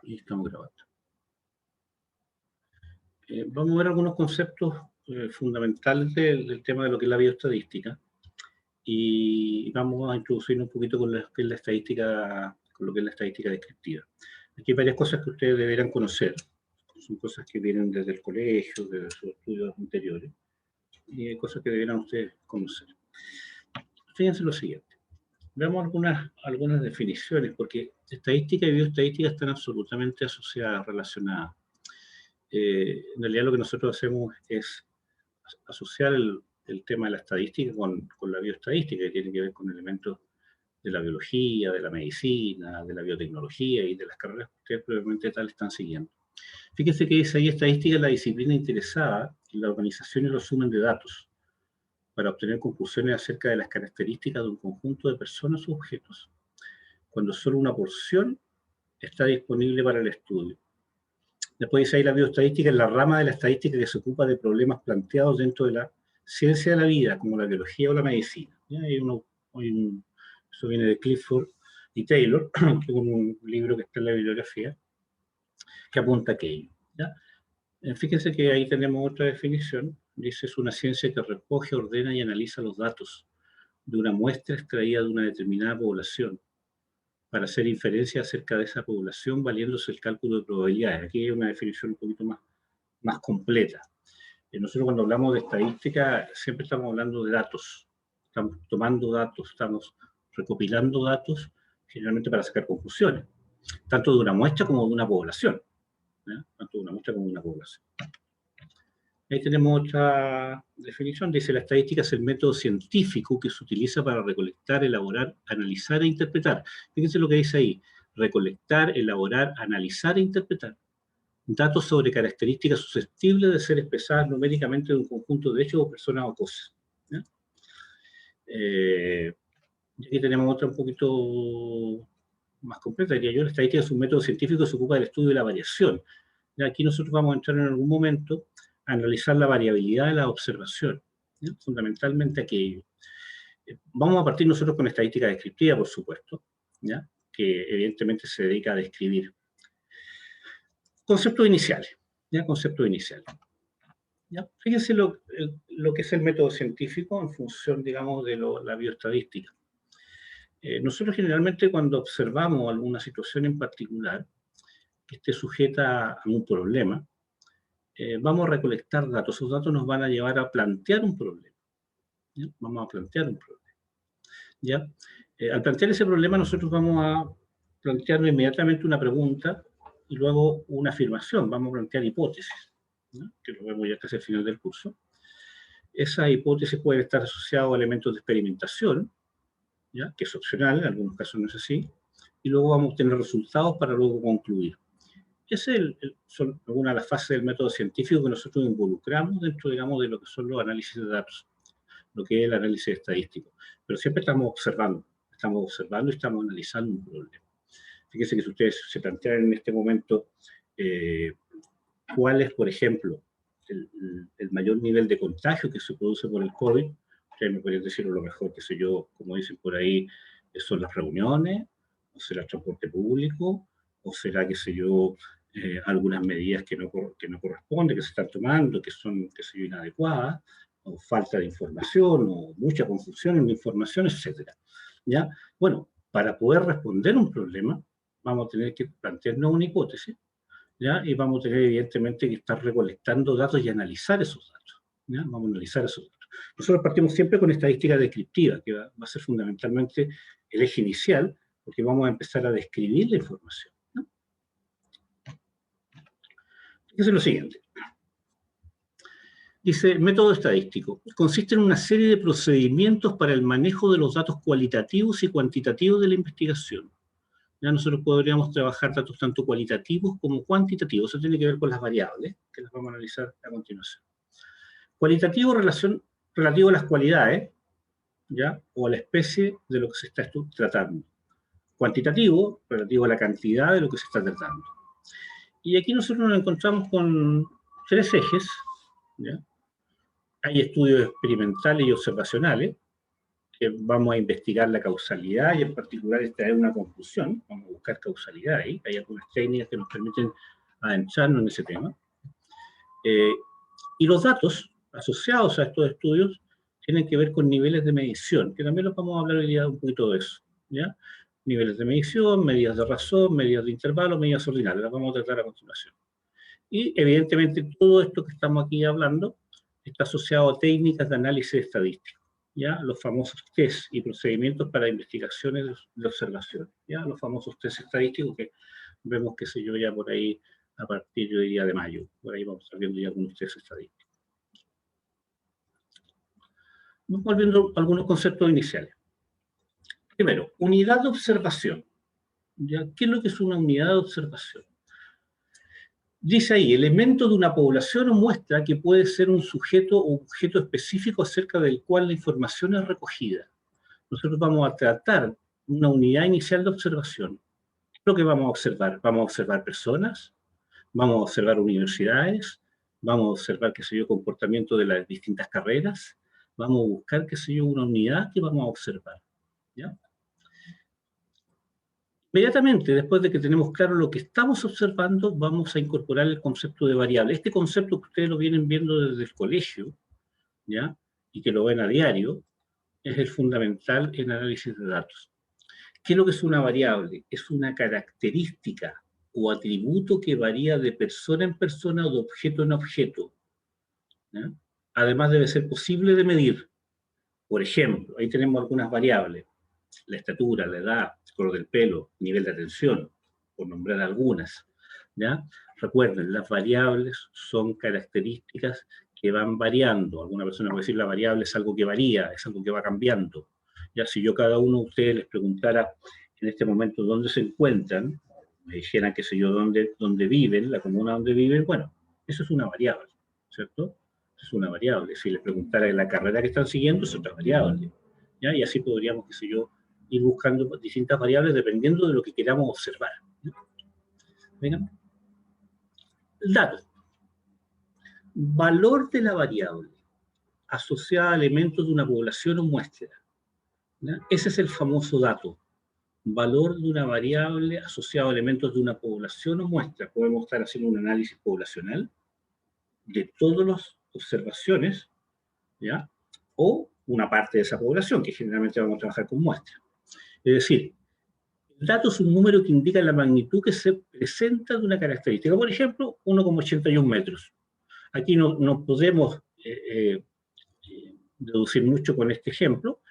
Y estamos grabando. Vamos a ver algunos conceptos fundamentales del tema de lo que es la bioestadística. Y vamos a introducir un poquito con lo que es la estadística, con lo que es la estadística descriptiva. Aquí hay varias cosas que ustedes deberán conocer. Son cosas que vienen desde el colegio, desde sus estudios anteriores. Y hay cosas que deberán ustedes conocer. Fíjense lo siguiente. Veamos algunas definiciones, porque estadística y bioestadística están absolutamente asociadas, relacionadas. En realidad lo que nosotros hacemos es asociar el tema de la estadística con la bioestadística, que tiene que ver con elementos de la biología, de la medicina, de la biotecnología y de las carreras que ustedes probablemente tal están siguiendo. Fíjense que esa estadística es la disciplina interesada en la organización y el resumen de datos para obtener conclusiones acerca de las características de un conjunto de personas o objetos, cuando solo una porción está disponible para el estudio. Después dice ahí la bioestadística es la rama de la estadística que se ocupa de problemas planteados dentro de la ciencia de la vida, como la biología o la medicina. Eso viene de Clifford y Taylor, que es un libro que está en la bibliografía, que apunta a aquello. ¿Ya? Fíjense que ahí tenemos otra definición. Dice, es una ciencia que recoge, ordena y analiza los datos de una muestra extraída de una determinada población para hacer inferencias acerca de esa población valiéndose el cálculo de probabilidades. Aquí hay una definición un poquito más completa. Nosotros cuando hablamos de estadística siempre estamos hablando de datos. Estamos tomando datos, estamos recopilando datos generalmente para sacar conclusiones, tanto de una muestra como de una población. Tanto de una muestra como de una población. Ahí tenemos otra definición, dice la estadística es el método científico que se utiliza para recolectar, elaborar, analizar e interpretar. Fíjense lo que dice ahí, recolectar, elaborar, analizar e interpretar datos sobre características susceptibles de ser expresadas numéricamente de un conjunto de hechos o personas o cosas. Y aquí tenemos otra un poquito más completa, diría yo, la estadística es un método científico que se ocupa del estudio de la variación. Y aquí nosotros vamos a entrar en algún momento a analizar la variabilidad de la observación, fundamentalmente aquello. Vamos a partir nosotros con estadística descriptiva, por supuesto, ¿ya? Que evidentemente se dedica a describir. Conceptos iniciales, ¿ya? Conceptos iniciales. ¿Ya? Fíjense lo que es el método científico en función, digamos, de la bioestadística. Nosotros generalmente cuando observamos alguna situación en particular que esté sujeta a un problema, vamos a recolectar datos. Esos datos nos van a llevar a plantear un problema. ¿Ya? Vamos a plantear un problema. ¿Ya? Al plantear ese problema nosotros vamos a plantearnos inmediatamente una pregunta y luego una afirmación. Vamos a plantear hipótesis, ¿no? Que lo vemos ya casi al final del curso. Esa hipótesis puede estar asociada a elementos de experimentación, ¿ya? Que es opcional, en algunos casos no es así, y luego vamos a obtener resultados para luego concluir. Esas son algunas de las fases del método científico que nosotros involucramos dentro, digamos, de lo que son los análisis de datos, lo que es el análisis estadístico. Pero siempre estamos observando y estamos analizando un problema. Fíjense que si ustedes se plantean en este momento cuál es, por ejemplo, el mayor nivel de contagio que se produce por el COVID, ustedes me podrían decir a lo mejor, qué sé yo, como dicen por ahí, son las reuniones, o será el transporte público, o será, qué sé yo, algunas medidas que no corresponden, que se están tomando, que son, qué sé yo, inadecuadas, o falta de información, o mucha confusión en la información, etc. ¿Ya? Bueno, para poder responder un problema, vamos a tener que plantearnos una hipótesis, ¿ya? Y vamos a tener evidentemente que estar recolectando datos y analizar esos datos, ¿ya? Vamos a analizar esos datos. Nosotros partimos siempre con estadística descriptiva, que va a ser fundamentalmente el eje inicial, porque vamos a empezar a describir la información, ¿no? Fíjense lo siguiente. Dice, método estadístico. Consiste en una serie de procedimientos para el manejo de los datos cualitativos y cuantitativos de la investigación. Ya nosotros podríamos trabajar datos tanto cualitativos como cuantitativos. Eso tiene que ver con las variables, que las vamos a analizar a continuación. Cualitativo, relativo a las cualidades, ¿ya? O a la especie de lo que se está tratando. Cuantitativo, relativo a la cantidad de lo que se está tratando. Y aquí nosotros nos encontramos con tres ejes, ¿ya? Hay estudios experimentales y observacionales, vamos a investigar la causalidad y en particular extraer una conclusión. Vamos a buscar causalidad ahí. Hay algunas técnicas que nos permiten adentrarnos en ese tema. Y los datos asociados a estos estudios tienen que ver con niveles de medición, que también los vamos a hablar hoy día un poquito de eso, ¿ya? Niveles de medición, medidas de razón, medidas de intervalo, medidas ordinales, las vamos a tratar a continuación. Y evidentemente todo esto que estamos aquí hablando está asociado a técnicas de análisis estadístico, ¿ya? Los famosos test y procedimientos para investigaciones de observación, ¿ya? Los famosos test estadísticos que vemos, qué sé yo, ya por ahí a partir, yo diría, de mayo. Por ahí vamos a estar viendo ya algunos test estadísticos. Vamos viendo algunos conceptos iniciales. Primero, unidad de observación. ¿Ya? ¿Qué es lo que es una unidad de observación? Dice ahí, elemento de una población o muestra que puede ser un sujeto o objeto específico acerca del cual la información es recogida. Nosotros vamos a tratar una unidad inicial de observación. ¿Qué es lo que vamos a observar? Vamos a observar personas, vamos a observar universidades, vamos a observar, qué sé yo, comportamiento de las distintas carreras, vamos a buscar, qué sé yo, una unidad que vamos a observar, ¿ya? Inmediatamente, después de que tenemos claro lo que estamos observando, vamos a incorporar el concepto de variable. Este concepto que ustedes lo vienen viendo desde el colegio, ¿ya? Y que lo ven a diario, es el fundamental en análisis de datos. ¿Qué es lo que es una variable? Es una característica o atributo que varía de persona en persona o de objeto en objeto, ¿ya? Además debe ser posible de medir. Por ejemplo, ahí tenemos algunas variables. La estatura, la edad, el color del pelo, nivel de atención, por nombrar algunas, ¿ya? Recuerden, las variables son características que van variando. Alguna persona puede decir la variable es algo que varía, es algo que va cambiando. Ya si yo a cada uno de ustedes les preguntara en este momento dónde se encuentran, me dijeran, qué sé yo, dónde viven, la comuna donde viven, bueno, eso es una variable, ¿cierto? Eso es una variable. Si les preguntara la carrera que están siguiendo, es otra variable, ¿ya? Y así podríamos, qué sé yo, ir buscando distintas variables dependiendo de lo que queramos observar, ¿no? Vengan. El dato. Valor de la variable asociada a elementos de una población o muestra, ¿ya? Ese es el famoso dato. Valor de una variable asociado a elementos de una población o muestra. Podemos estar haciendo un análisis poblacional de todas las observaciones, ¿ya? O una parte de esa población, que generalmente vamos a trabajar con muestras. Es decir, el dato es un número que indica la magnitud que se presenta de una característica. Por ejemplo, 1,81 metros. Aquí no podemos deducir mucho con este ejemplo,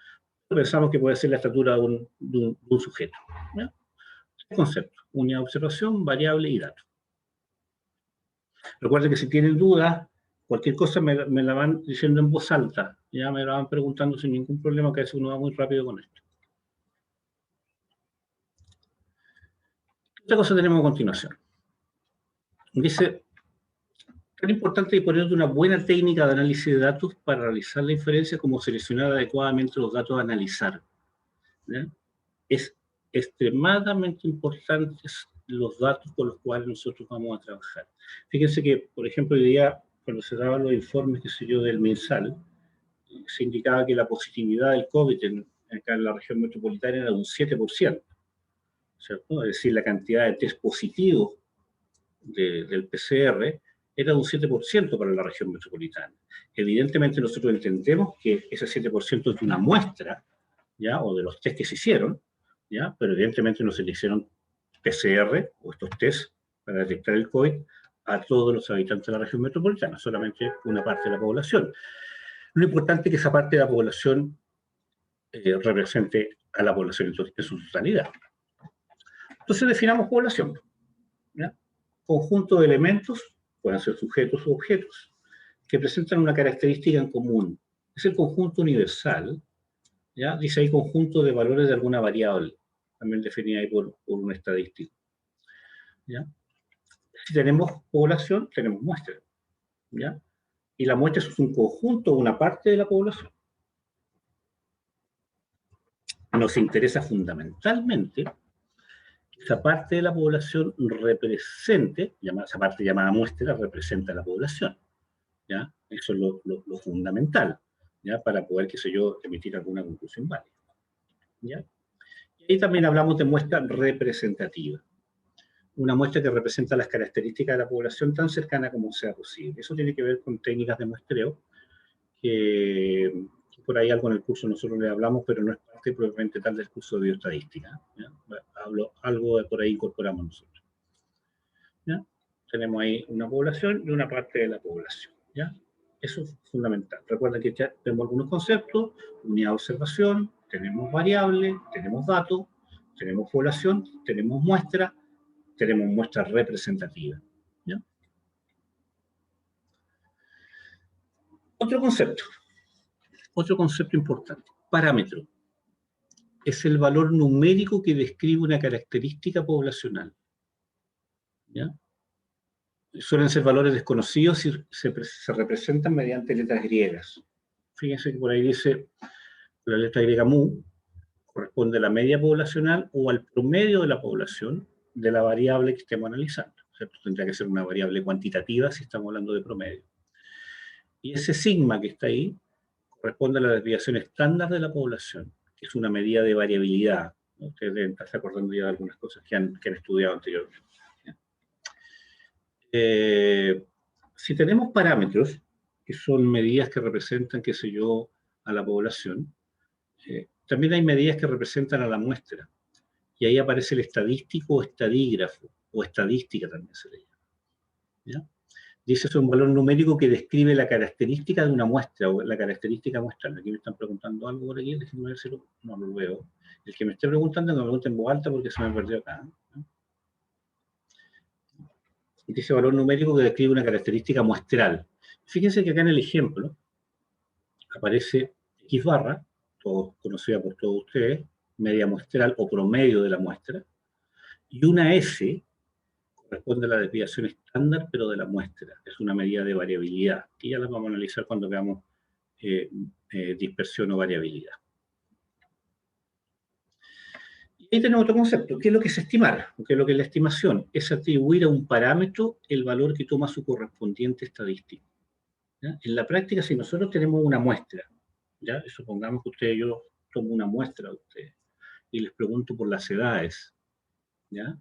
pero pensamos que puede ser la estatura de un sujeto, ¿ya? Este concepto, unidad de observación, variable y dato. Recuerden que si tienen dudas, cualquier cosa me la van diciendo en voz alta, ya me la van preguntando sin ningún problema, que a veces uno va muy rápido con esto. Otra cosa tenemos a continuación. Dice, tan importante disponer de una buena técnica de análisis de datos para realizar la inferencia como seleccionar adecuadamente los datos a analizar, ¿ya? Es extremadamente importantes los datos con los cuales nosotros vamos a trabajar. Fíjense que, por ejemplo, hoy día, cuando se daban los informes, qué sé yo, del MinSal, se indicaba que la positividad del COVID acá en la región metropolitana era de un 7%, ¿cierto? Es decir, la cantidad de test positivos del PCR era de un 7% para la región metropolitana. Evidentemente nosotros entendemos que ese 7% es de una muestra, ¿ya? O de los test que se hicieron, ¿ya? Pero evidentemente no se le hicieron PCR o estos test para detectar el COVID a todos los habitantes de la región metropolitana, solamente una parte de la población. Lo importante es que esa parte de la población represente a la población en su totalidad. Entonces definamos población, ¿ya? Conjunto de elementos, pueden ser sujetos u objetos, que presentan una característica en común. Es el conjunto universal, ¿ya? Dice ahí conjunto de valores de alguna variable, también definida ahí por un estadístico, ¿ya? Si tenemos población, tenemos muestra, ¿ya? Y la muestra es un conjunto, una parte de la población. Nos interesa fundamentalmente que esa parte de la población represente, esa parte llamada muestra representa a la población, ¿ya? Eso es lo fundamental. ¿ya? Para poder, qué sé yo, emitir alguna conclusión válida, ¿ya? Y también hablamos de muestra representativa. Una muestra que representa las características de la población tan cercana como sea posible. Eso tiene que ver con técnicas de muestreo, que por ahí algo en el curso nosotros le hablamos, pero no es parte propiamente tal del curso de bioestadística, ¿ya? Algo de por ahí incorporamos nosotros, ¿ya? Tenemos ahí una población y una parte de la población, ¿ya? Eso es fundamental. Recuerden que ya tenemos algunos conceptos: unidad de observación, tenemos variable, tenemos datos, tenemos población, tenemos muestra representativa, ¿ya? Otro concepto importante: parámetro. Es el valor numérico que describe una característica poblacional, ¿ya? Suelen ser valores desconocidos y se representan mediante letras griegas. Fíjense que por ahí dice la letra griega mu, corresponde a la media poblacional o al promedio de la población de la variable que estemos analizando, ¿cierto? Tendría que ser una variable cuantitativa si estamos hablando de promedio. Y ese sigma que está ahí corresponde a la desviación estándar de la población, que es una medida de variabilidad, ¿no? Ustedes deben estarse acordando ya de algunas cosas que han estudiado anteriormente. Si tenemos parámetros, que son medidas que representan, qué sé yo, a la población, también hay medidas que representan a la muestra, y ahí aparece el estadístico o estadígrafo, o estadística también se le llama, ¿ya? Dice, es un valor numérico que describe la característica de una muestra, o la característica muestral. Aquí me están preguntando algo por aquí, déjenme ver si no lo veo. El que me esté preguntando, que me pregunte en voz alta porque se me perdió acá, ¿no? Dice valor numérico que describe una característica muestral. Fíjense que acá en el ejemplo aparece X barra, todo conocida por todos ustedes, media muestral o promedio de la muestra, y una S corresponde a la desviación estándar, pero de la muestra. Es una medida de variabilidad, y ya la vamos a analizar cuando veamos dispersión o variabilidad. Y ahí tenemos otro concepto: ¿qué es lo que es estimar? ¿Qué es lo que es la estimación? Es atribuir a un parámetro el valor que toma su correspondiente estadístico, ¿ya? En la práctica, si nosotros tenemos una muestra, ¿ya? Supongamos que ustedes, yo tomo una muestra de ustedes y les pregunto por las edades, ¿ya?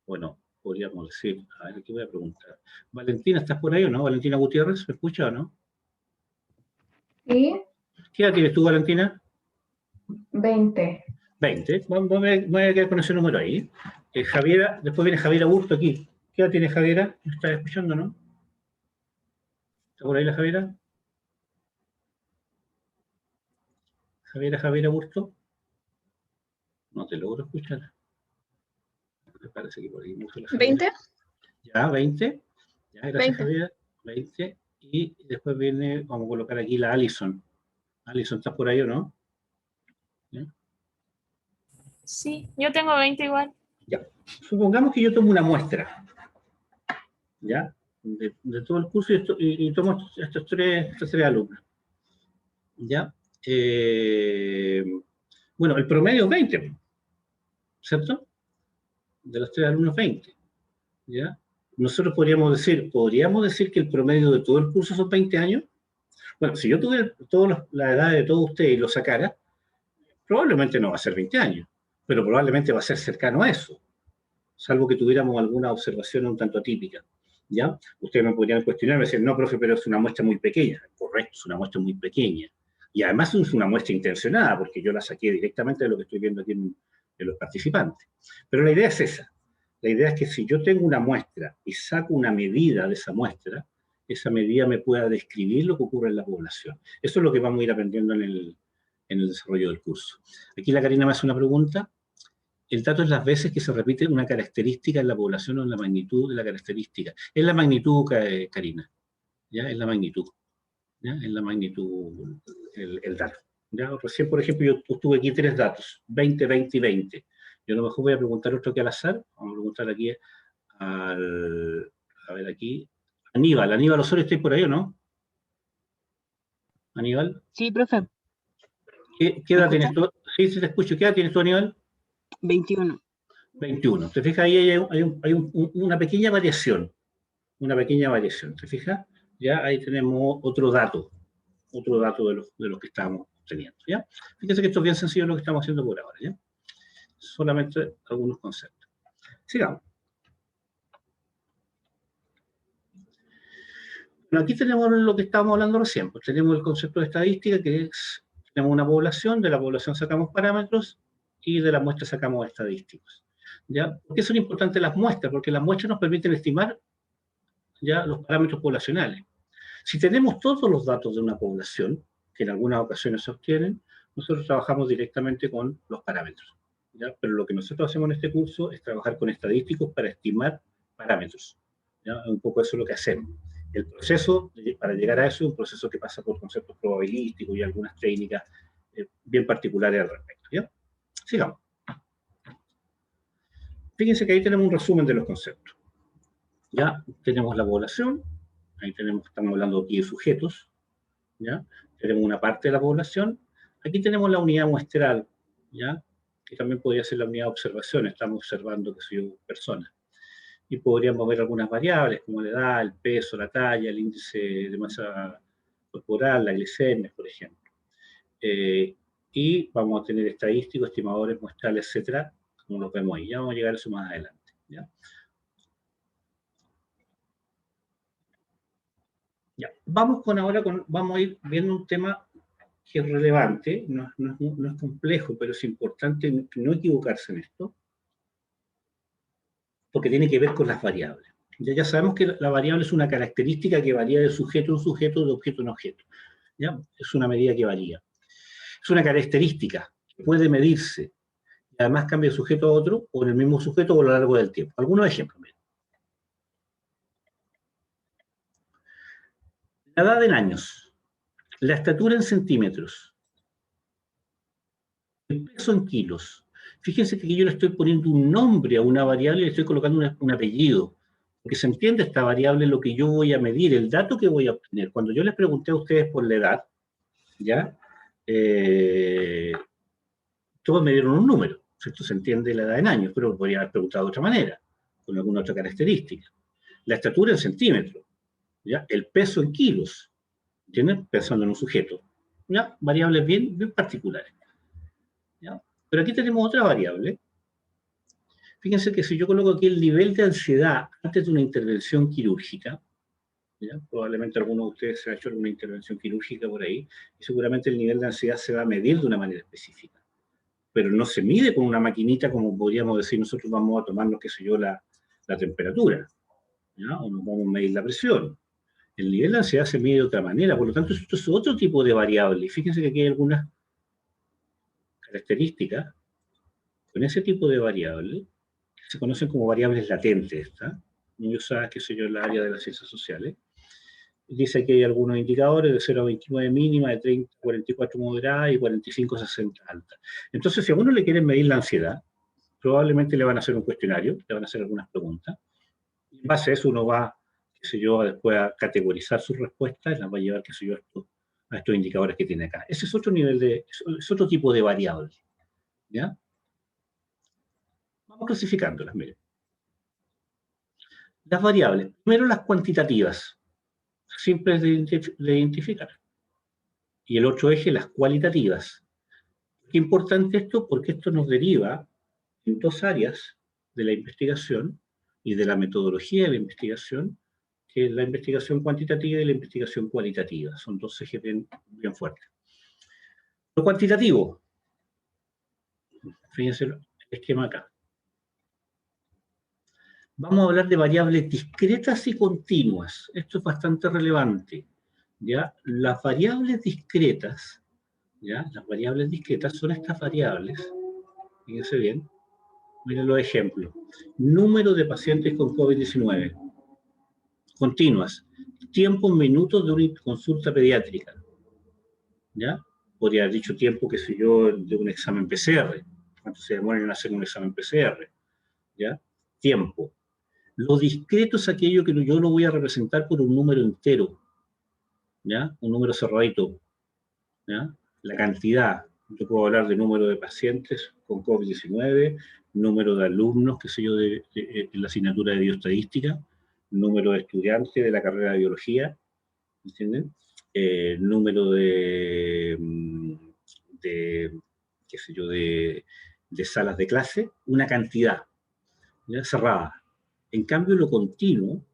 Bueno, podríamos decir, a ver, ¿qué voy a preguntar? Valentina, ¿estás por ahí o no? Valentina Gutiérrez, ¿me escucha o no? Sí. ¿Qué edad tienes tú, Valentina? 20. 20. Voy a quedar con ese número ahí. Javiera, después viene Javiera Burto aquí. ¿Qué edad tiene Javiera? ¿Me estás escuchando, no? ¿Está por ahí la Javiera? Javiera Burto. No te logro escuchar. Me parece que por ahí mucho la Javiera. 20. Ya, 20. Ya, gracias 20. Javiera. 20. Y después viene, vamos a colocar aquí la Alison. Alison, ¿estás por ahí o no? ¿Ya? Sí, yo tengo 20 igual. Ya. Supongamos que yo tomo una muestra, ¿ya? De todo el curso y tomo estos tres alumnos, ¿ya? Bueno, el promedio es 20, ¿cierto? De los tres alumnos, 20, ¿ya? Nosotros podríamos decir que el promedio de todo el curso son 20 años. Bueno, si yo tuviera la edad de todos ustedes y lo sacara, probablemente no va a ser 20 años, pero probablemente va a ser cercano a eso, salvo que tuviéramos alguna observación un tanto atípica, ¿ya? Ustedes me podrían cuestionar, me decir, no, profe, pero es una muestra muy pequeña. Correcto, es una muestra muy pequeña. Y además es una muestra intencionada, porque yo la saqué directamente de lo que estoy viendo aquí en los participantes. Pero la idea es esa. La idea es que si yo tengo una muestra y saco una medida de esa muestra, esa medida me pueda describir lo que ocurre en la población. Eso es lo que vamos a ir aprendiendo en el desarrollo del curso. Aquí la Karina me hace una pregunta. El dato es las veces que se repite una característica en la población o en la magnitud de la característica. Es la magnitud, Karina, ¿ya? Es la magnitud, ¿ya? Es la magnitud el dato, ¿ya? Recién, por ejemplo, yo obtuve aquí tres datos, 20, 20 y 20. Yo a lo mejor voy a preguntar otro que al azar. Vamos a preguntar aquí a ver aquí, Aníbal Osorio, ¿estáis por ahí o no? Aníbal. Sí, profe. ¿Qué edad tienes tú? Sí, sí te escucho. ¿Qué edad tienes tú, Aníbal? 21. 21. ¿Te fijas? Ahí hay una pequeña variación. Una pequeña variación. ¿Te fijas? Ya ahí tenemos otro dato. otro dato de los que estábamos teniendo, ¿ya? Fíjense que esto es bien sencillo lo que estamos haciendo por ahora, ¿ya? Solamente algunos conceptos. Sigamos. Bueno, aquí tenemos lo que estábamos hablando recién, pues tenemos el concepto de estadística, que es, tenemos una población, de la población sacamos parámetros, y de las muestras sacamos estadísticos, ¿ya? ¿Por qué son importantes las muestras? Porque las muestras nos permiten estimar ya los parámetros poblacionales. Si tenemos todos los datos de una población, que en algunas ocasiones se obtienen, nosotros trabajamos directamente con los parámetros, ¿ya? Pero lo que nosotros hacemos en este curso es trabajar con estadísticos para estimar parámetros, ¿ya? Un poco eso es lo que hacemos. El proceso para llegar a eso es un proceso que pasa por conceptos probabilísticos y algunas técnicas bien particulares al respecto, ¿ya? Sigamos. Fíjense que ahí tenemos un resumen de los conceptos. Ya tenemos la población, ahí tenemos, estamos hablando aquí de sujetos, ¿ya? Tenemos una parte de la población, aquí tenemos la unidad muestral, ¿ya? Que también podría ser la unidad de observación, estamos observando que soy personas. Y podríamos ver algunas variables, como la edad, el peso, la talla, el índice de masa corporal, la glicemia, por ejemplo. Y vamos a tener estadísticos, estimadores, muestrales, etcétera, como lo vemos ahí. Ya vamos a llegar a eso más adelante, ¿ya? Ya, vamos vamos a ir viendo un tema que es relevante, no es complejo, pero es importante no equivocarse en esto, porque tiene que ver con las variables. Ya sabemos que la variable es una característica que varía de sujeto en sujeto, de objeto en objeto. ¿Ya? Es una medida que varía. Es una característica que puede medirse, y además cambia de sujeto a otro, o en el mismo sujeto o a lo largo del tiempo. Algunos ejemplos. Miren. La edad en años, la estatura en centímetros, el peso en kilos. Fíjense que yo le estoy poniendo un nombre a una variable y le estoy colocando un apellido, porque se entiende esta variable lo que yo voy a medir, el dato que voy a obtener. Cuando yo les pregunté a ustedes por la edad, ¿ya? Todos me dieron un número, ¿cierto? Se entiende la edad en años, pero podría haber preguntado de otra manera, con alguna otra característica. La estatura en centímetros, ¿ya? El peso en kilos, ¿entienden? Pensando en un sujeto, ¿ya? Variables bien particulares, ¿ya? Pero aquí tenemos otra variable. Fíjense que si yo coloco aquí el nivel de ansiedad antes de una intervención quirúrgica, ¿ya? Probablemente alguno de ustedes se ha hecho alguna intervención quirúrgica por ahí, y seguramente el nivel de ansiedad se va a medir de una manera específica. Pero no se mide con una maquinita como podríamos decir nosotros vamos a tomarnos, qué sé yo, la temperatura, ¿ya? O nos vamos a medir la presión. El nivel de ansiedad se mide de otra manera, por lo tanto esto es otro tipo de variable. Y fíjense que aquí hay algunas características con ese tipo de variable, que se conocen como variables latentes, ¿está? Muy usadas, qué sé yo, en la área de las ciencias sociales. Dice que hay algunos indicadores de 0 a 29 mínima, de 30 a 44 moderada y 45 a 60 alta. Entonces, si a uno le quieren medir la ansiedad, probablemente le van a hacer un cuestionario, le van a hacer algunas preguntas. Y en base a eso uno va, qué sé yo, después a categorizar sus respuestas y las va a llevar, qué sé yo, a estos indicadores que tiene acá. Ese es otro nivel es otro tipo de variable, ¿ya? Vamos clasificándolas, miren. Las variables, primero las cuantitativas, simples de identificar. Y el otro eje, las cualitativas. Qué importante esto, porque esto nos deriva en dos áreas de la investigación y de la metodología de la investigación, que es la investigación cuantitativa y la investigación cualitativa. Son dos ejes bien fuertes. Lo cuantitativo, fíjense el esquema acá. Vamos a hablar de variables discretas y continuas. Esto es bastante relevante, ¿ya? Las variables discretas, ¿ya? Las variables discretas son estas variables, fíjense bien, miren los ejemplos. Número de pacientes con COVID-19. Continuas. Tiempo en minutos de una consulta pediátrica, ¿ya? Podría haber dicho tiempo, qué sé yo, de un examen PCR. ¿Cuánto se demora en hacer un examen PCR? ¿Ya? Tiempo. Lo discreto es aquello que yo lo voy a representar por un número entero, ¿ya? Un número cerradito, ¿ya? La cantidad. Yo puedo hablar de número de pacientes con COVID-19, número de alumnos, qué sé yo, en la asignatura de bioestadística, número de estudiantes de la carrera de biología, ¿entienden? número qué sé yo, de salas de clase, una cantidad, ¿ya? Cerrada. En cambio, lo continuo,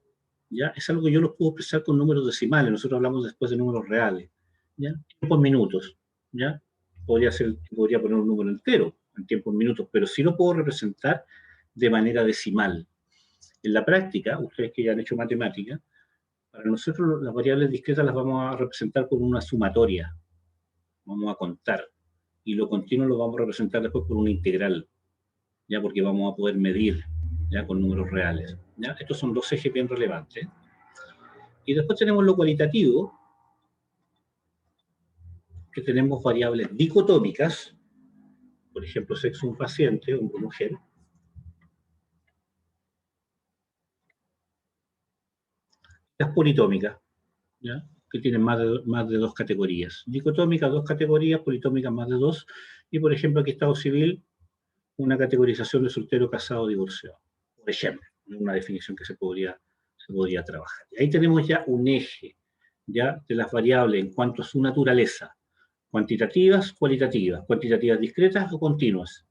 ¿ya? Es algo que yo lo puedo expresar con números decimales. Nosotros hablamos después de números reales, ¿ya? Tiempo en minutos, ¿ya? Podría poner un número entero en tiempo en minutos, pero sí lo puedo representar de manera decimal. En la práctica, ustedes que ya han hecho matemática, para nosotros las variables discretas las vamos a representar con una sumatoria, vamos a contar, y lo continuo lo vamos a representar después por una integral, ya, porque vamos a poder medir, ya, con números reales, ¿ya? Estos son dos ejes bien relevantes. Y después tenemos lo cualitativo, que tenemos variables dicotómicas, por ejemplo, sexo de un paciente, hombre o mujer, las politómicas, ¿ya? Que tienen más de dos categorías. Dicotómicas, dos categorías, politómicas, más de dos, y por ejemplo, aquí Estado civil, una categorización de soltero, casado, divorciado, por ejemplo, una definición que se podría trabajar. Y ahí tenemos ya un eje, ya, de las variables en cuanto a su naturaleza, cuantitativas, cuantitativas discretas o continuas.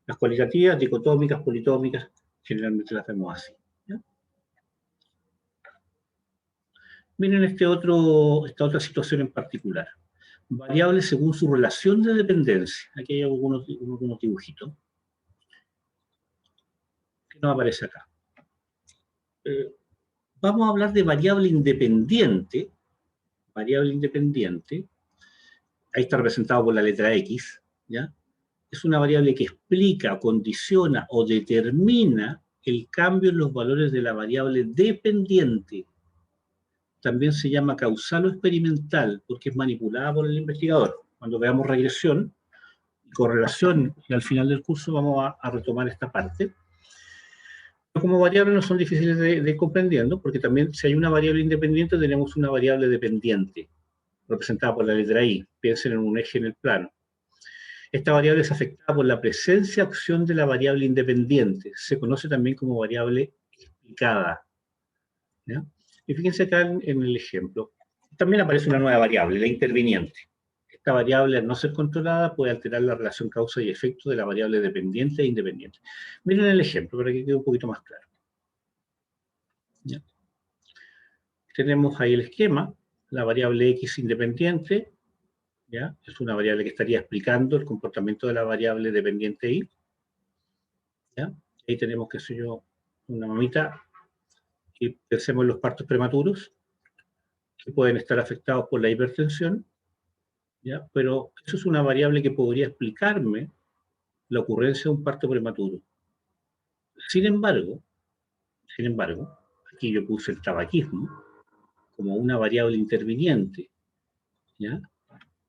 Las cualitativas, dicotómicas, politómicas, generalmente las vemos así, ¿ya? Miren esta otra situación en particular. Variables según su relación de dependencia. Aquí hay algunos dibujitos que no aparece acá. Vamos a hablar de variable independiente. Variable independiente. Ahí está representado por la letra X, ¿ya? Es una variable que explica, condiciona o determina el cambio en los valores de la variable dependiente. También se llama causal o experimental, porque es manipulada por el investigador. Cuando veamos regresión y correlación, y al final del curso vamos a retomar esta parte. Pero como variables no son difíciles de comprendiendo, porque también si hay una variable independiente, tenemos una variable dependiente, representada por la letra I. Piensen en un eje en el plano. Esta variable es afectada por la presencia o acción de la variable independiente. Se conoce también como variable explicada, ¿ya? Y fíjense acá en el ejemplo. También aparece una nueva variable, la interviniente. Esta variable, al no ser controlada, puede alterar la relación causa y efecto de la variable dependiente e independiente. Miren el ejemplo para que quede un poquito más claro, ¿ya? Tenemos ahí el esquema, la variable X independiente, ¿ya? Es una variable que estaría explicando el comportamiento de la variable dependiente Y, ¿ya? Ahí tenemos, qué sé yo, una mamita, y pensemos en los partos prematuros, que pueden estar afectados por la hipertensión, ¿ya? Pero eso es una variable que podría explicarme la ocurrencia de un parto prematuro. Sin embargo, aquí yo puse el tabaquismo como una variable interviniente, ¿ya?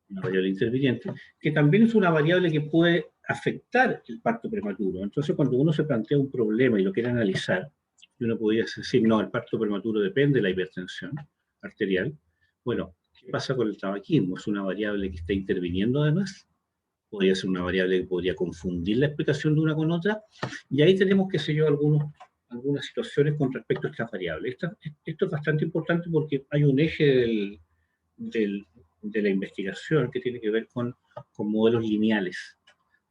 Una variable interviniente, que también es una variable que puede afectar el parto prematuro. Entonces, cuando uno se plantea un problema y lo quiere analizar, uno podría decir, no, el parto prematuro depende de la hipertensión arterial. Bueno, ¿qué pasa con el tabaquismo? ¿Es una variable que está interviniendo además? Podría ser una variable que podría confundir la explicación de una con otra. Y ahí tenemos, qué sé yo, algunas situaciones con respecto a estas variables. Esto es bastante importante porque hay un eje de la investigación que tiene que ver con modelos lineales,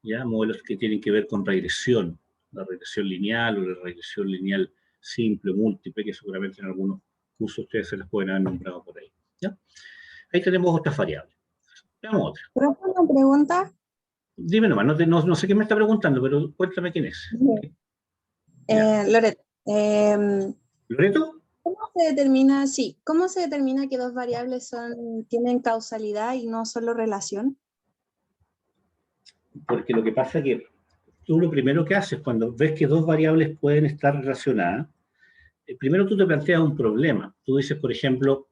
¿ya? Modelos que tienen que ver con regresión, la regresión lineal o la regresión lineal simple, múltiple, que seguramente en algunos cursos ustedes se las pueden haber nombrado por ahí, ¿ya? Ahí tenemos otras variables. Veamos otra. ¿Puedo hacer una pregunta? Dime nomás, no sé qué me está preguntando, pero cuéntame quién es. Loreto, ¿Loreto? ¿cómo se determina que dos variables tienen causalidad y no solo relación? Porque lo que pasa es que tú lo primero que haces cuando ves que dos variables pueden estar relacionadas, primero tú te planteas un problema. Tú dices, por ejemplo,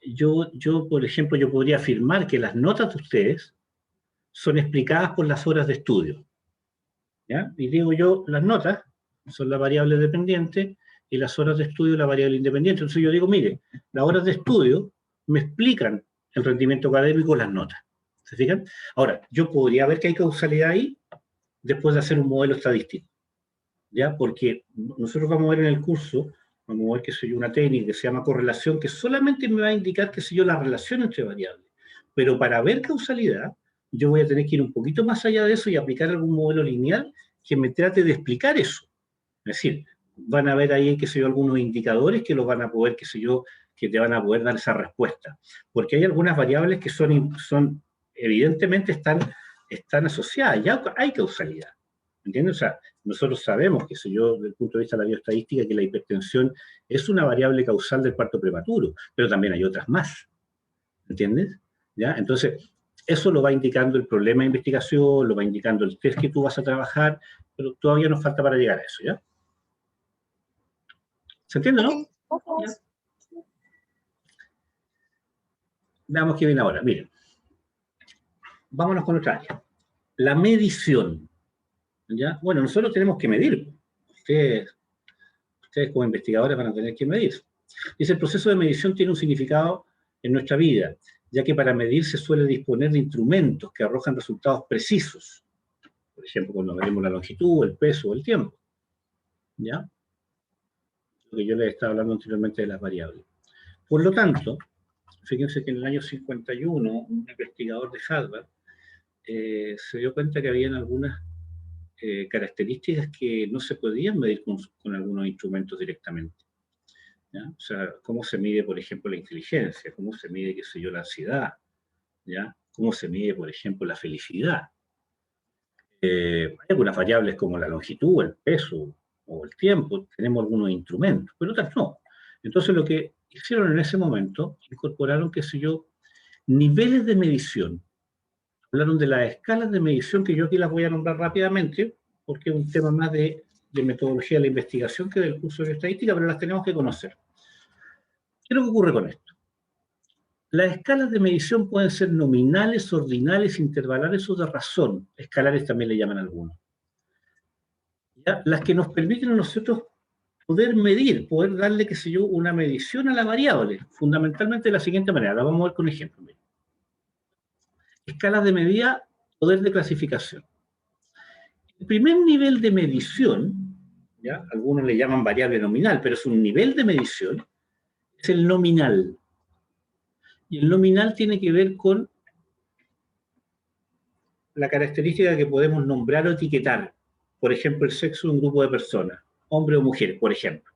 yo podría afirmar que las notas de ustedes son explicadas por las horas de estudio, ¿ya? Y digo yo, las notas son la variable dependiente y las horas de estudio la variable independiente. Entonces yo digo, mire, las horas de estudio me explican el rendimiento académico, las notas. ¿Se fijan? Ahora, yo podría ver que hay causalidad ahí después de hacer un modelo estadístico, ¿ya? Porque nosotros vamos a ver en el curso Vamos a ver, qué sé yo, una técnica que se llama correlación, que solamente me va a indicar, qué sé yo, la relación entre variables. Pero para ver causalidad, yo voy a tener que ir un poquito más allá de eso y aplicar algún modelo lineal que me trate de explicar eso. Es decir, van a haber ahí, qué sé yo, algunos indicadores que los van a poder, qué sé yo, que te van a poder dar esa respuesta. Porque hay algunas variables que evidentemente están asociadas, ya hay causalidad. ¿Entiendes? O sea, nosotros sabemos, qué sé yo, desde el punto de vista de la bioestadística, que la hipertensión es una variable causal del parto prematuro, pero también hay otras más. ¿Entiendes? ¿Ya? Entonces, eso lo va indicando el problema de investigación, lo va indicando el test que tú vas a trabajar, pero todavía nos falta para llegar a eso, ¿ya? ¿Se entiende, no? Ok. ¿Ya? Veamos qué viene ahora. Miren, vámonos con otra área. La medición. ¿Ya? Bueno, nosotros tenemos que medir. Ustedes como investigadores van a tener que medir. Dice, el proceso de medición tiene un significado en nuestra vida, ya que para medir se suele disponer de instrumentos que arrojan resultados precisos. Por ejemplo, cuando medimos la longitud, el peso o el tiempo. ¿Ya? Lo que yo les estaba hablando anteriormente de las variables. Por lo tanto, fíjense que en el año 51, un investigador de Harvard se dio cuenta que habían algunas características que no se podían medir con algunos instrumentos directamente. ¿Ya? O sea, cómo se mide, por ejemplo, la inteligencia, cómo se mide, qué sé yo, la ansiedad, ¿ya? Cómo se mide, por ejemplo, la felicidad. Hay algunas variables como la longitud, el peso o el tiempo, tenemos algunos instrumentos, pero otras no. Entonces lo que hicieron en ese momento, incorporaron, qué sé yo, niveles de medición. Hablaron de las escalas de medición, que yo aquí las voy a nombrar rápidamente, porque es un tema más de metodología de la investigación que del curso de estadística, pero las tenemos que conocer. ¿Qué es lo que ocurre con esto? Las escalas de medición pueden ser nominales, ordinales, intervalares o de razón. Escalares también le llaman algunos. ¿Ya? Las que nos permiten a nosotros poder medir, poder darle, qué sé yo, una medición a la variable, fundamentalmente de la siguiente manera. La vamos a ver con ejemplos. Escalas de medida, poder de clasificación. El primer nivel de medición, ¿ya? Algunos le llaman variable nominal, pero es un nivel de medición, es el nominal. Y el nominal tiene que ver con la característica que podemos nombrar o etiquetar. Por ejemplo, el sexo de un grupo de personas, hombre o mujer, por ejemplo.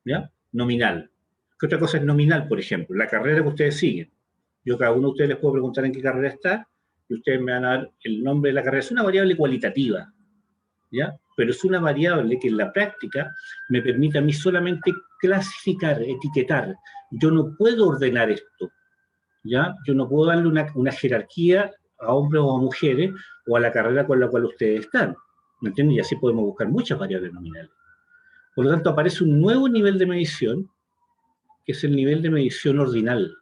¿Ya? Nominal. ¿Qué otra cosa es nominal, por ejemplo? La carrera que ustedes siguen. Yo a cada uno de ustedes les puedo preguntar en qué carrera está, y ustedes me van a dar el nombre de la carrera. Es una variable cualitativa, ¿ya? Pero es una variable que en la práctica me permite a mí solamente clasificar, etiquetar. Yo no puedo ordenar esto, ¿ya? Yo no puedo darle una jerarquía a hombres o a mujeres o a la carrera con la cual ustedes están, ¿me entienden? Y así podemos buscar muchas variables nominales. Por lo tanto, aparece un nuevo nivel de medición, que es el nivel de medición ordinal,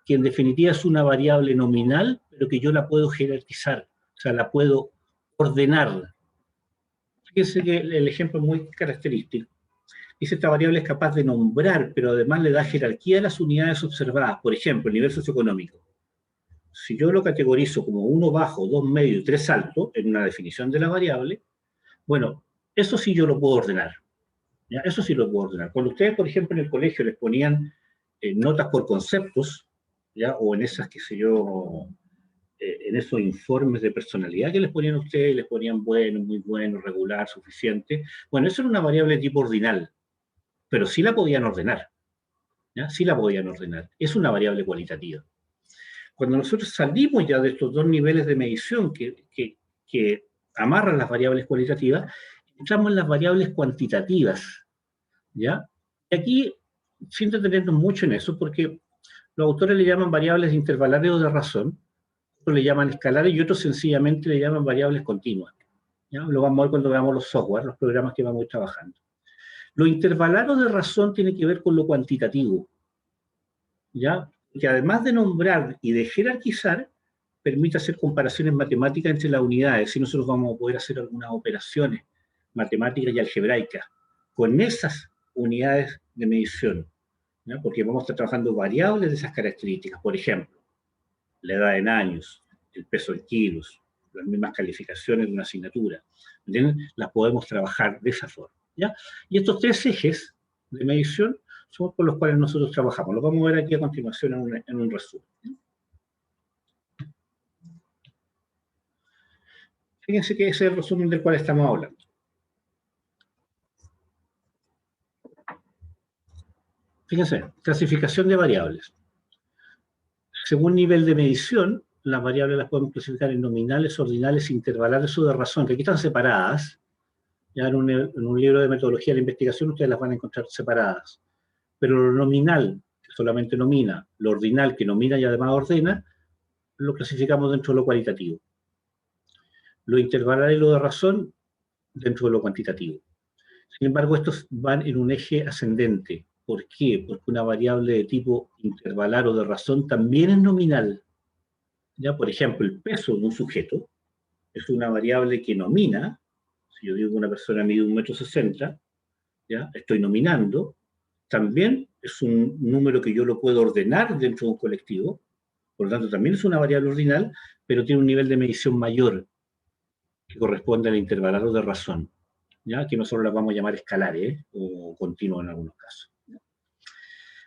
que en definitiva es una variable nominal, pero que yo la puedo jerarquizar, o sea, la puedo ordenar. Fíjense que el ejemplo es muy característico. Dice, esta variable es capaz de nombrar, pero además le da jerarquía a las unidades observadas. Por ejemplo, el nivel socioeconómico. Si yo lo categorizo como 1 bajo, 2 medio y 3 alto, en una definición de la variable, bueno, eso sí yo lo puedo ordenar. ¿Ya? Eso sí lo puedo ordenar. Cuando ustedes, por ejemplo, en el colegio les ponían notas por conceptos, ¿ya? O en esas, qué sé yo, en esos informes de personalidad que les ponían a ustedes, les ponían bueno, muy bueno, regular, suficiente. Bueno, eso era una variable tipo ordinal, pero sí la podían ordenar. ¿Ya? Sí la podían ordenar. Es una variable cualitativa. Cuando nosotros salimos ya de estos dos niveles de medición que amarran las variables cualitativas, entramos en las variables cuantitativas, ¿ya? Y aquí, sin detenernos mucho en eso, porque los autores le llaman variables intervalares o de razón, otros le llaman escalares y otros sencillamente le llaman variables continuas. ¿Ya? Lo vamos a ver cuando veamos los software, los programas que vamos a ir trabajando. Lo intervalar o de razón tiene que ver con lo cuantitativo, ¿ya? Que además de nombrar y de jerarquizar, permite hacer comparaciones matemáticas entre las unidades, y nosotros vamos a poder hacer algunas operaciones matemáticas y algebraicas con esas unidades de medición, ¿ya? Porque vamos a estar trabajando variables de esas características, por ejemplo, la edad en años, el peso en kilos, las mismas calificaciones de una asignatura, ¿entienden? Las podemos trabajar de esa forma. ¿ya? Y estos tres ejes de medición son con los cuales nosotros trabajamos. Lo vamos a ver aquí a continuación en un resumen. Fíjense que ese es el resumen del cual estamos hablando. Fíjense, clasificación de variables. Según nivel de medición, las variables las podemos clasificar en nominales, ordinales, intervalares o de razón, que aquí están separadas. Ya en un libro de metodología de la investigación ustedes las van a encontrar separadas. Pero lo nominal, que solamente nomina, lo ordinal, que nomina y además ordena, lo clasificamos dentro de lo cualitativo. Lo intervalar y lo de razón, dentro de lo cuantitativo. Sin embargo, estos van en un eje ascendente. ¿Por qué? Porque una variable de tipo intervalar o de razón también es nominal. ¿Ya? Por ejemplo, el peso de un sujeto es una variable que nomina. Si yo digo que una persona mide 1,60 m, ¿ya? Estoy nominando. También es un número que yo lo puedo ordenar dentro de un colectivo. Por lo tanto, también es una variable ordinal, pero tiene un nivel de medición mayor, que corresponde al intervalar de razón, ¿ya? Que nosotros las vamos a llamar escalares, o continuos en algunos casos.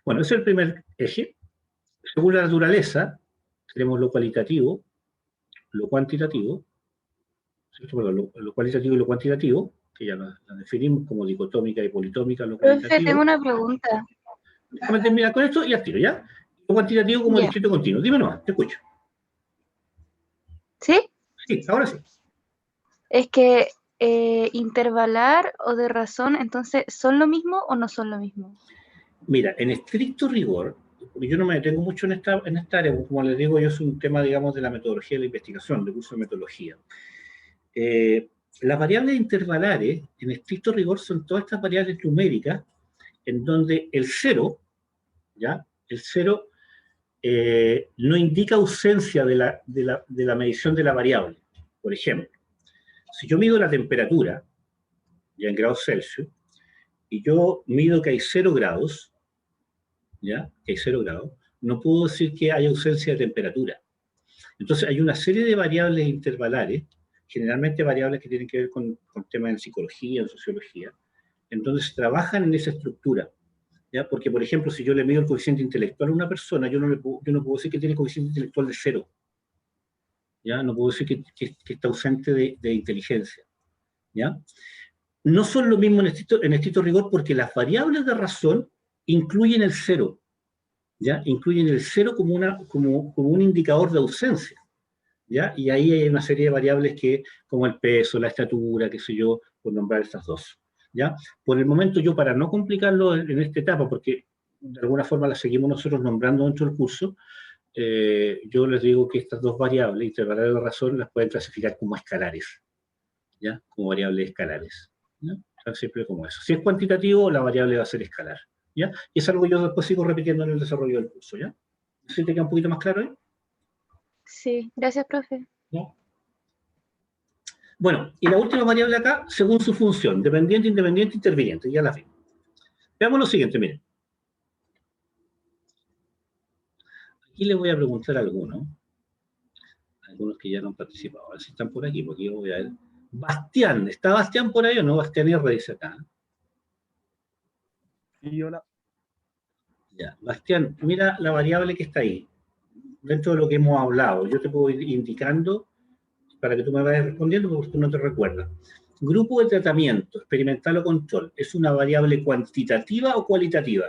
Bueno, ese es el primer eje. Según la naturaleza, tenemos lo cualitativo, lo cuantitativo, perdón, lo cualitativo y lo cuantitativo, que ya las definimos como dicotómica y politómica, lo Profe, cualitativo. tengo una pregunta. Déjame terminar con esto y al tiro, ¿ya? Lo cuantitativo como Ya. discreto continuo. Dime nomás, te escucho. ¿Sí? Sí, ahora sí. Es que intervalar o de razón, entonces, ¿son lo mismo o no son lo mismo? Mira, en estricto rigor, porque yo no me detengo mucho en esta área, porque como les digo, yo soy un tema, digamos, de la metodología de la investigación, de curso de metodología. Las variables intervalares, en estricto rigor, son todas estas variables numéricas, en donde el cero, ¿ya? El cero no indica ausencia de la medición de la variable. Por ejemplo, si yo mido la temperatura, ya en grados Celsius, y yo mido que hay 0 grados, ¿ya? Que hay 0 grados, no puedo decir que haya ausencia de temperatura. Entonces hay una serie de variables intervalares, generalmente variables que tienen que ver con temas en psicología, en sociología, en donde se trabajan en esa estructura, ¿ya? Porque, por ejemplo, si yo le mido el coeficiente intelectual a una persona, yo no puedo decir que tiene coeficiente intelectual de 0, ¿ya? No puedo decir que está ausente de inteligencia, ¿ya? No son lo mismo en estricto rigor, porque las variables de razón incluyen el 0, ¿ya? Incluyen el 0 como un indicador de ausencia, ¿ya? Y ahí hay una serie de variables como el peso, la estatura, qué sé yo, por nombrar estas dos, ¿ya? Por el momento yo, para no complicarlo en esta etapa, porque de alguna forma las seguimos nosotros nombrando dentro del curso, yo les digo que estas dos variables, intervalares de razón, las pueden clasificar como escalares, ¿ya? Como variables escalares, ¿ya? O sea, siempre como eso. Si es cuantitativo, la variable va a ser escalar, ¿ya? Y es algo que yo después sigo repitiendo en el desarrollo del curso, ¿ya? No sé si te queda un poquito más claro ahí. Sí, gracias, profe. ¿Ya? Bueno, y la última variable acá, según su función, dependiente, independiente, interviniente, ya la vi. Veamos lo siguiente, miren. Aquí les voy a preguntar a algunos que ya no han participado, a ver si están por aquí, porque yo voy a ver. Bastián, ¿está Bastián por ahí o no? Bastián R dice acá. Sí, hola. Ya, Bastián, mira la variable que está ahí, dentro de lo que hemos hablado. Yo te puedo ir indicando para que tú me vayas respondiendo, porque tú no te recuerdas. Grupo de tratamiento, experimental o control, ¿es una variable cuantitativa o cualitativa?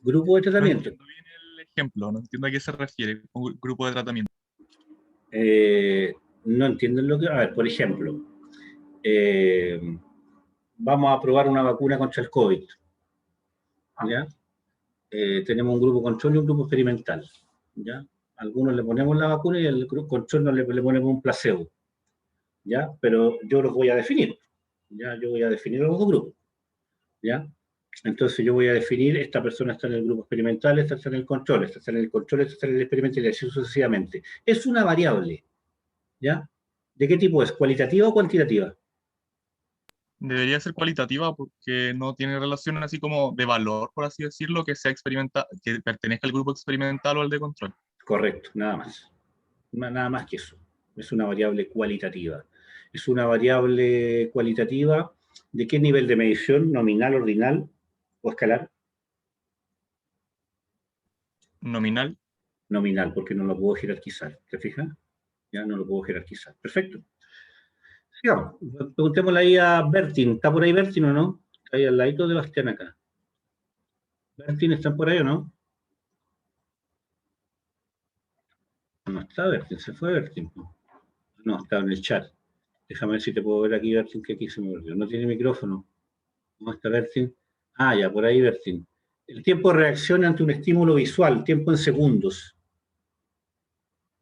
Grupo de No tratamiento. entiendo bien el ejemplo, no entiendo a qué se refiere con grupo de tratamiento. No entienden lo que... A ver, por ejemplo, vamos a probar una vacuna contra el COVID, ¿ya? Tenemos un grupo control y un grupo experimental, ¿ya? Algunos le ponemos la vacuna y al grupo control no le ponemos un placebo, ¿ya? Pero yo los voy a definir, ¿ya? Yo voy a definir los dos grupos, ¿ya? Entonces yo voy a definir, esta persona está en el grupo experimental, esta está en el control, esta está en el control, esta está en el experimental, y así sucesivamente. Es una variable, ¿ya? ¿De qué tipo es? ¿Cualitativa o cuantitativa? Debería ser cualitativa porque no tiene relación así como de valor, por así decirlo, que sea experimental, que pertenezca al grupo experimental o al de control. Correcto, nada más. Nada más que eso. Es una variable cualitativa. Es una variable cualitativa. ¿De qué nivel de medición? ¿Nominal, ordinal o escalar? Nominal. Nominal, porque no lo puedo jerarquizar. ¿Te fijas? Ya no lo puedo jerarquizar. Perfecto. Sigamos. Preguntémosle ahí a Bertin. ¿Está por ahí Bertin o no? Está ahí al ladito de Bastián acá. ¿Bertin está por ahí o no? No está Bertin, se fue Bertin. No, está en el chat. Déjame ver si te puedo ver aquí, Bertin, que aquí se me olvidó. No tiene micrófono. ¿Cómo está Bertin? Ah, ya, por ahí Bertin. El tiempo de reacción ante un estímulo visual, tiempo en segundos.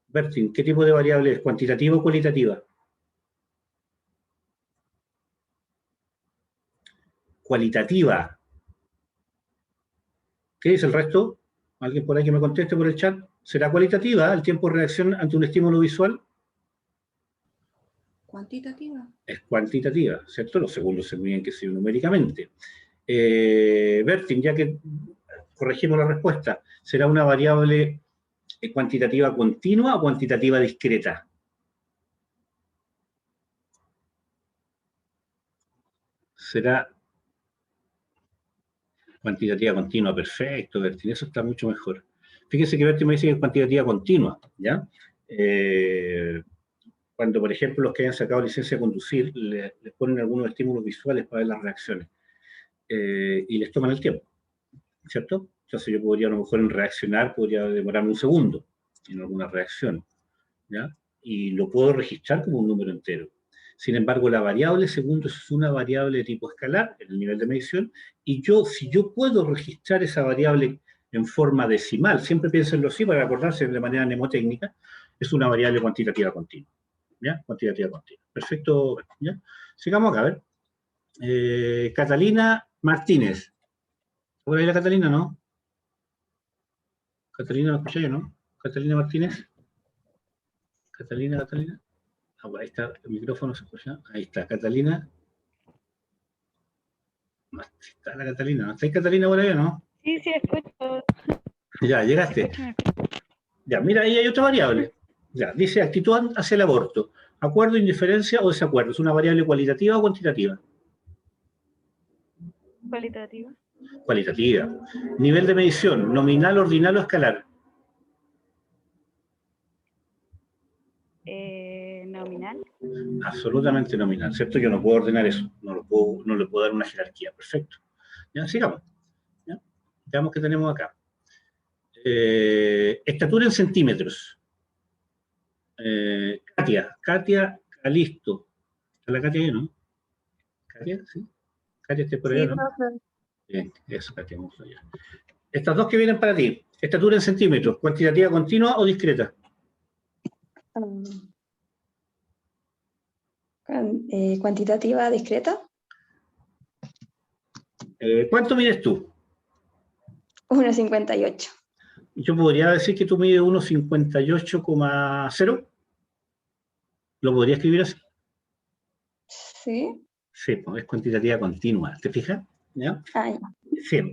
Bertin, ¿qué tipo de variable es? ¿Cuantitativa o cualitativa? Cualitativa. ¿Qué dice el resto? ¿Alguien por ahí que me conteste por el chat? ¿Será cualitativa el tiempo de reacción ante un estímulo visual? Cuantitativa. Es cuantitativa, ¿cierto? Los segundos se miden que sea numéricamente. Bertin, ya que corregimos la respuesta, ¿será una variable cuantitativa continua o cuantitativa discreta? Será cuantitativa continua, perfecto, Bertin, eso está mucho mejor. Fíjense que Bertin me dice que es cuantitativa continua, ¿ya? Cuando, por ejemplo, los que hayan sacado licencia de conducir, les ponen algunos estímulos visuales para ver las reacciones, y les toman el tiempo, ¿cierto? Entonces yo podría, a lo mejor, en reaccionar, podría demorarme un segundo en alguna reacción, ¿ya? Y lo puedo registrar como un número entero. Sin embargo, la variable segundos es una variable de tipo escalar, en el nivel de medición, y si yo puedo registrar esa variable en forma decimal, siempre piénsenlo así para acordarse de manera mnemotécnica, es una variable cuantitativa continua, ¿ya? Cuantitativa continua. Perfecto, ¿ya? Sigamos acá, a ver. Catalina Martínez. ¿Por ahí la Catalina, no? Catalina, ¿lo escuché yo, no? Catalina Martínez. Catalina. Ah, ahí está, el micrófono se escucha. Ahí está, Catalina. No está la Catalina. ¿No está ahí Catalina por ahí o no? Sí, sí, escucho. Ya, llegaste. Ya, mira, ahí hay otra variable. Ya, dice actitud hacia el aborto. Acuerdo, indiferencia o desacuerdo. ¿Es una variable cualitativa o cuantitativa? Cualitativa. Cualitativa. Nivel de medición, nominal, ordinal o escalar. Nominal. Absolutamente nominal, ¿cierto? Yo no puedo ordenar eso, no le puedo dar una jerarquía, perfecto. Ya, sigamos. ¿Ya? Veamos qué tenemos acá. Estatura en centímetros. Katia Calisto. ¿Está la Katia ahí, no? ¿Katia? ¿Sí? ¿Katia está por ahí, Sí, no? profe. Bien, eso, Katia, vamos allá. Estas dos que vienen para ti. Estatura en centímetros, ¿cuantitativa continua o discreta? Cuantitativa discreta. ¿Cuánto mides tú? 1,58. Yo podría decir que tú mides 1,58,0. ¿Lo podría escribir así? Sí. Sí, pues es cuantitativa continua. ¿Te fijas? ¿Ya? Ah, ya.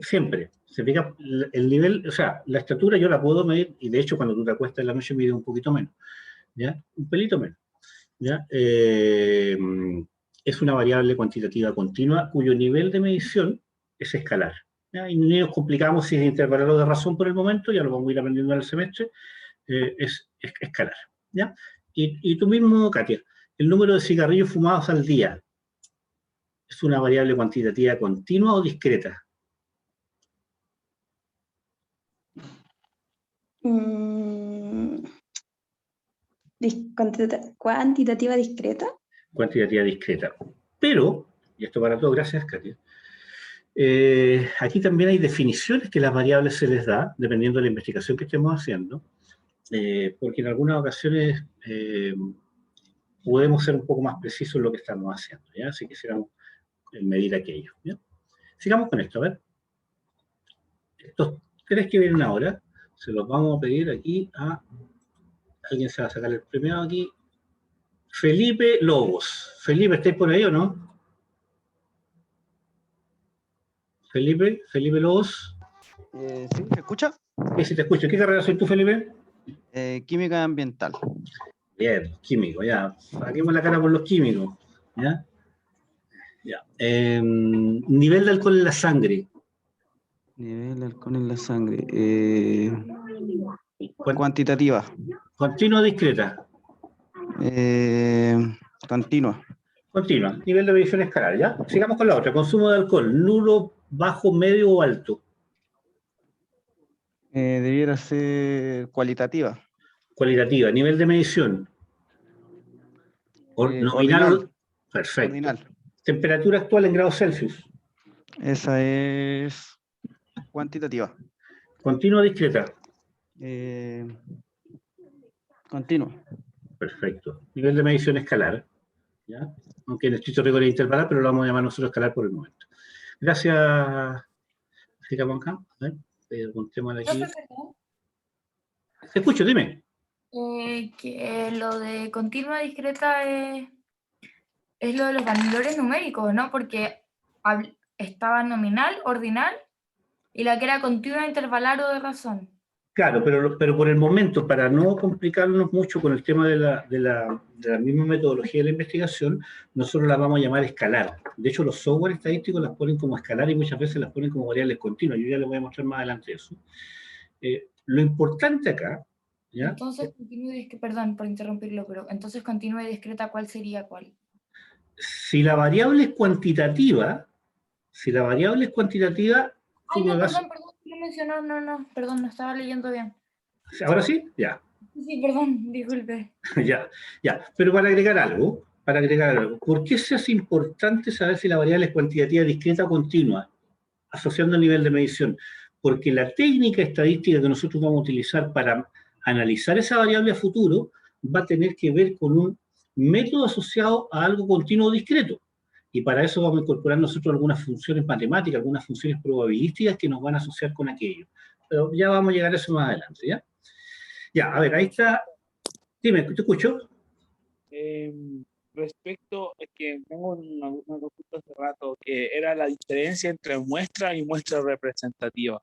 Siempre. Se fija el nivel, o sea, la estatura yo la puedo medir, y de hecho cuando tú te acuestas en la noche mide un poquito menos. ¿Ya? Un pelito menos. ¿Ya? Es una variable cuantitativa continua cuyo nivel de medición es escalar. ¿Ya? Y ni nos complicamos si es intervalar de razón por el momento, ya lo vamos a ir aprendiendo en el semestre, es escalar. ¿Ya? Y tú mismo, Katia, el número de cigarrillos fumados al día, ¿es una variable cuantitativa continua o discreta? Cuantitativa discreta. Cuantitativa discreta. Pero, y esto para todo, gracias, Katia, aquí también hay definiciones que las variables se les da, dependiendo de la investigación que estemos haciendo, porque en algunas ocasiones podemos ser un poco más precisos en lo que estamos haciendo, ¿ya? Si quisiéramos medir aquello, ¿ya? Sigamos con esto, a ver. Estos tres que vienen ahora, se los vamos a pedir aquí a... ¿Alguien se va a sacar el premio aquí? Felipe Lobos. Felipe, ¿estáis por ahí o no? Felipe Lobos. Sí, ¿me escucha? Sí, sí te escucho. ¿Qué carrera soy tú, Felipe? Química ambiental. Bien, los químicos, ya. Saquemos la cara por los químicos. ¿Ya? Ya. Nivel de alcohol en la sangre. Nivel de alcohol en la sangre. Cuan- Cuantitativa. Continua o discreta. Continua. Continua. Nivel de medición escalar, ¿ya? Sigamos con la otra. Consumo de alcohol. Nulo, bajo, medio o alto. Debiera ser cualitativa. Cualitativa. Nivel de medición. Nominal. Ordinal. Perfecto. Ordinal. Temperatura actual en grados Celsius. Esa es cuantitativa. Continua o discreta. Continua. Perfecto. Nivel de medición escalar. ¿Ya? Aunque en estricto rigor es intervalar, pero lo vamos a llamar nosotros escalar por el momento. Gracias. Sigamos acá. A ver, algún tema de aquí. Te escucho, dime. Que lo de continua discreta es lo de los valores numéricos, ¿no? Porque estaba nominal, ordinal, y la que era continua, intervalar o de razón. Claro, pero por el momento, para no complicarnos mucho con el tema de la misma metodología de la investigación, nosotros la vamos a llamar escalar. De hecho, los software estadísticos las ponen como escalar y muchas veces las ponen como variables continuas. Yo ya les voy a mostrar más adelante eso. Lo importante acá, ¿ya? Entonces, perdón por interrumpirlo, pero entonces continua y discreta, ¿cuál sería cuál? Si la variable es cuantitativa, Ay, no, perdón, no mencionó, no, perdón, no estaba leyendo bien. ¿Ahora sí? Ya. Sí, perdón, disculpe. Ya. Pero para agregar algo, ¿por qué se hace importante saber si la variable es cuantitativa, discreta o continua, asociando el nivel de medición? Porque la técnica estadística que nosotros vamos a utilizar para analizar esa variable a futuro va a tener que ver con un método asociado a algo continuo o discreto. Y para eso vamos a incorporar nosotros algunas funciones matemáticas, algunas funciones probabilísticas que nos van a asociar con aquello. Pero ya vamos a llegar a eso más adelante, ¿ya? Ya, a ver, ahí está. Dime, ¿te escucho? Respecto, es que tengo una consulta hace rato, que era la diferencia entre muestra y muestra representativa.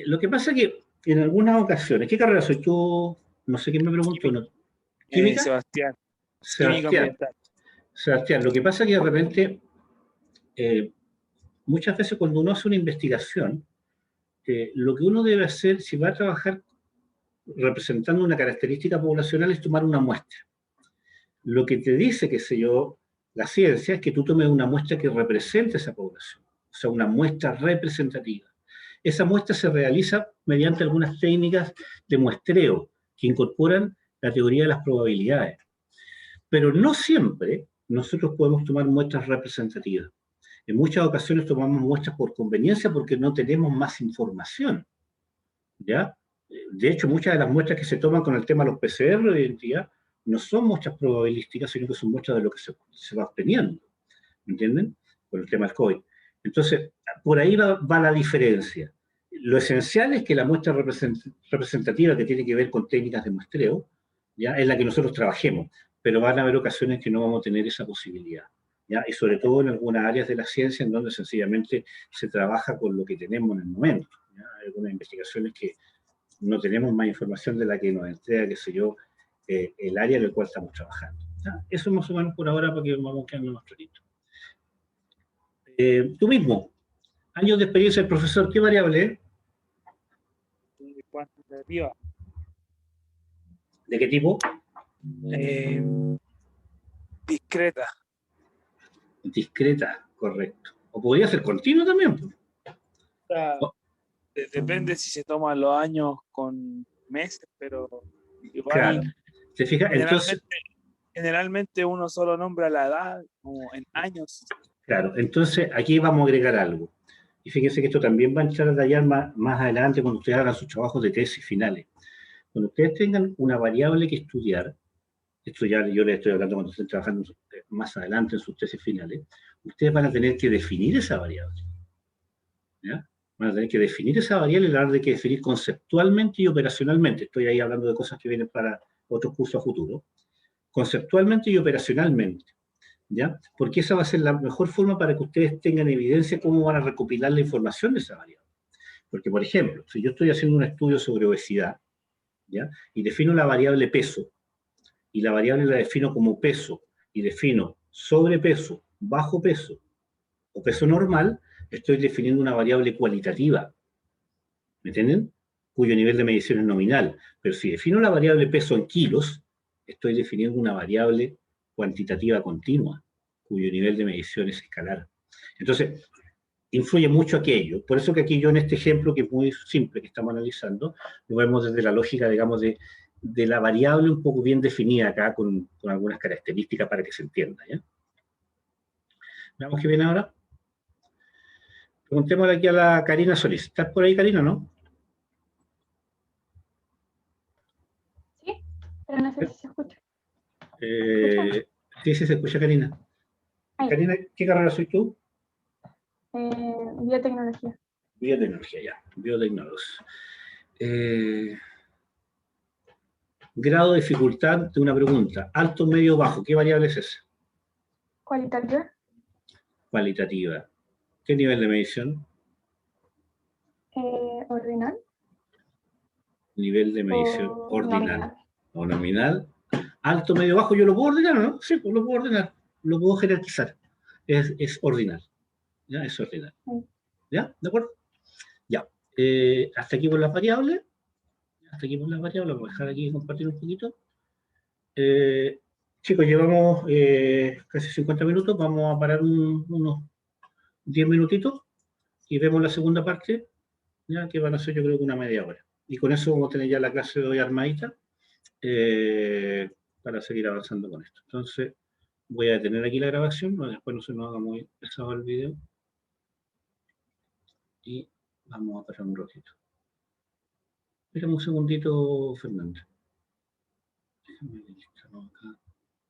Lo que pasa es que en algunas ocasiones, ¿qué carrera soy tú? No sé quién me preguntó, ¿no? ¿Química? Sebastián. Química ambiental. Sebastián, lo que pasa es que de repente, muchas veces cuando uno hace una investigación, lo que uno debe hacer, si va a trabajar representando una característica poblacional, es tomar una muestra. Lo que te dice, qué sé yo, la ciencia, es que tú tomes una muestra que represente esa población, o sea, una muestra representativa. Esa muestra se realiza mediante algunas técnicas de muestreo que incorporan la teoría de las probabilidades. Pero no siempre nosotros podemos tomar muestras representativas. En muchas ocasiones tomamos muestras por conveniencia porque no tenemos más información, ¿ya? De hecho, muchas de las muestras que se toman con el tema de los PCR hoy en día no son muestras probabilísticas, sino que son muestras de lo que se va obteniendo, ¿entienden? Con el tema del COVID. Entonces, por ahí va la diferencia. Lo esencial es que la muestra representativa, que tiene que ver con técnicas de muestreo, ¿ya? Es la que nosotros trabajemos, pero van a haber ocasiones que no vamos a tener esa posibilidad, ¿ya? Y sobre todo en algunas áreas de la ciencia en donde sencillamente se trabaja con lo que tenemos en el momento, ¿ya? Hay algunas investigaciones que no tenemos más información de la que nos entrega, qué sé yo, el área en el cual estamos trabajando, ¿ya? Eso más o menos por ahora para que vamos quedando más clarito. Tú mismo, años de experiencia del profesor, ¿qué variable es? Cuantitativa. ¿De qué tipo? Discreta. Discreta, correcto. O podría ser continua también. O sea, depende si se toman los años con meses, pero igual. Claro. ¿Te fijas? Entonces, generalmente uno solo nombra la edad como en años. Claro, entonces aquí vamos a agregar algo. Y fíjense que esto también va a entrar a detallar más adelante cuando ustedes hagan sus trabajos de tesis finales. Cuando ustedes tengan una variable que estudiar, esto ya yo les estoy hablando cuando estén trabajando más adelante en sus tesis finales, ustedes van a tener que definir esa variable, ¿ya? Van a tener que definir esa variable y la van a tener que definir conceptualmente y operacionalmente. Estoy ahí hablando de cosas que vienen para otros cursos a futuro. Conceptualmente y operacionalmente, ¿ya? Porque esa va a ser la mejor forma para que ustedes tengan evidencia cómo van a recopilar la información de esa variable. Porque, por ejemplo, si yo estoy haciendo un estudio sobre obesidad, ¿ya? Y defino la variable peso, y la variable la defino como peso, y defino sobrepeso, bajo peso, o peso normal, estoy definiendo una variable cualitativa, ¿me entienden? Cuyo nivel de medición es nominal. Pero si defino la variable peso en kilos, estoy definiendo una variable cuantitativa continua, cuyo nivel de medición es escalar. Entonces, influye mucho aquello. Por eso que aquí yo en este ejemplo, que es muy simple, que estamos analizando, lo vemos desde la lógica, digamos, de la variable un poco bien definida acá, con algunas características para que se entienda, ¿ya? Veamos qué viene ahora. Preguntémosle aquí a la Karina Solís. ¿Estás por ahí, Karina, no? Sí, pero no sé si se escucha. Sí, se escucha, Karina. Ahí. Karina, ¿qué carrera soy tú? Biotecnología. Biotecnología, ya. Biotecnología. Grado de dificultad de una pregunta. Alto, medio, bajo. ¿Qué variable es esa? Cualitativa. Cualitativa. ¿Qué nivel de medición? Ordinal. Nivel de medición O ordinal. nominal. O nominal. Alto, medio, bajo, yo lo puedo ordenar, ¿no? Sí, pues lo puedo ordenar. Lo puedo jerarquizar. Es ordinal. ¿Ya? Es ordinal. ¿Ya? ¿De acuerdo? Ya. Hasta aquí por las variables. Hasta aquí por las variables. Vamos a dejar aquí y compartir un poquito. Chicos, llevamos casi 50 minutos. Vamos a parar unos 10 minutitos y vemos la segunda parte, ya que van a ser yo creo que una media hora. Y con eso vamos a tener ya la clase de hoy armadita para seguir avanzando con esto. Entonces, voy a detener aquí la grabación, después no se nos haga muy pesado el video. Y vamos a parar un ratito. Espérame un segundito, Fernando. Déjame ver acá.